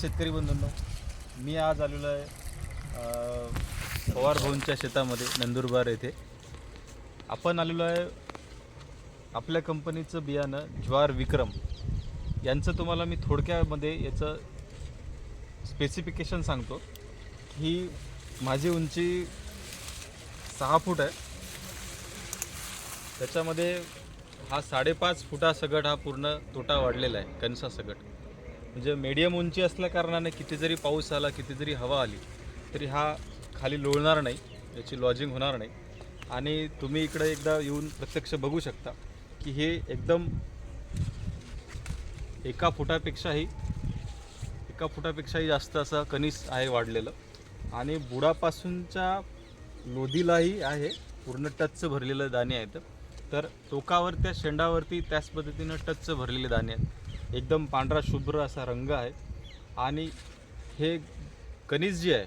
शेतकरी बंधूंनो, मी आज आलेलो आहे पवार भाऊंच्या शेतामध्ये नंदुरबार येथे. आपण आलेलो आहे आपल्या कंपनीचं बियाणं ज्वार विक्रम यांचं तुम्हाला मी थोडक्यामध्ये याचं स्पेसिफिकेशन सांगतो. ही माझी उंची 6 फूट आहे. त्याच्यामध्ये हा 5.5 फुटा सगट हा पूर्ण तोटा वाढलेला आहे, कणसा सगट. म्हणजे मीडियम उंची असल्या कारणाने किती जरी पाऊस आला, किती जरी हवा आली तरी हा खाली लोळणार नाही, याची लॉजिंग होणार नाही. आणि तुम्ही इकडे एकदा येऊन प्रत्यक्ष बघू शकता की हे एकदम एका फुटापेक्षाही जास्त असं कणीस आहे वाढलेलं. आणि बुडापासूनच्या लोदीलाही आहे पूर्ण टच्च भरलेलं दाणे आहेत. तर टोकावर त्या शेंडावरती त्याच पद्धतीनं टच्च भरलेले दाणे आहेत. एकदम पांढरा शुभ्र असा रंग आहे. आणि हे कणीस जे आहे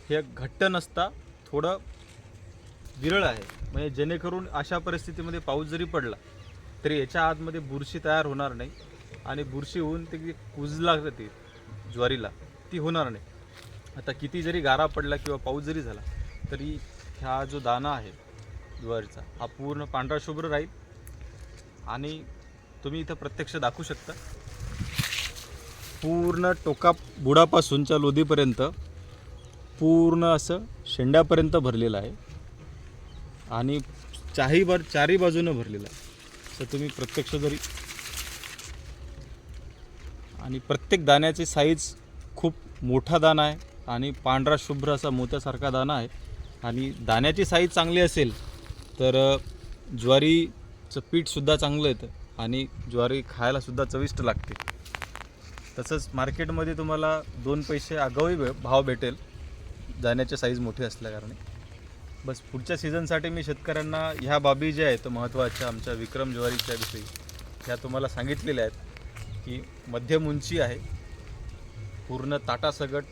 हे घट्ट नसता थोडं विरळ आहे. म्हणजे जेणेकरून अशा परिस्थितीमध्ये पाऊस जरी पडला तरी याच्या आतमध्ये बुरशी तयार होणार नाही. आणि बुरशी होऊन ते कुजला जाते ज्वारीला, ती होणार नाही. आता किती जरी गारा पडला किंवा पाऊस जरी झाला तरी हा जो दाणा आहे ज्वारीचा हा पूर्ण पांढरा शुभ्र राहील. आणि तुम्ही इथं प्रत्यक्ष दाखवू शकता पूर्ण बुडापासूनच्या लोदीपर्यंत पूर्ण असं शेंड्यापर्यंत भरलेलं आहे. आणि चारी बाजूनं भरलेलं आहे. तर तुम्ही प्रत्यक्ष जरी, आणि प्रत्येक दाण्याची साईज खूप मोठा दाणा आहे आणि पांढरा शुभ्र असा मोत्यासारखा दाणा आहे. आणि दाण्याची साईज चांगली असेल तर ज्वारीचं पीठसुद्धा चांगलं येतं आणि ज्वारी खायलासुद्धा चविष्ट लागते. तसंच मार्केटमध्ये तुम्हाला 2 पैसे आगाऊही भाव भेटेल दाण्याची साईज मोठी असल्याकारणे. बस पुढच्या सीझनसाठी मी शेतकऱ्यांना ह्या बाबी ज्या आहेत महत्त्वाच्या आमच्या विक्रम ज्वारीच्या विषयी ह्या तुम्हाला सांगितलेल्या आहेत की मध्यम उंची आहे, पूर्ण ताटासगट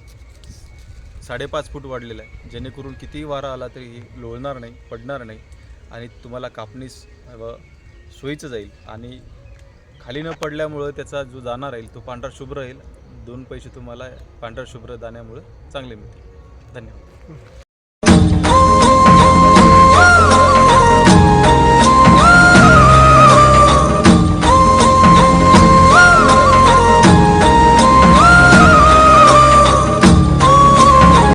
5.5 फूट वाढलेला आहे. जेणेकरून कितीही वारा आला तरी ही लोळणार नाही, पडणार नाही आणि तुम्हाला कापणीस सोयीचं जाईल. आणि खाली न पडल्यामुळं त्याचा जो दाणा राहील तो पांढरा शुभ्र राहील. 2 पैसे तुम्हाला पांढरा शुभ्र दाण्यामुळं चांगले मिळतील. धन्यवाद.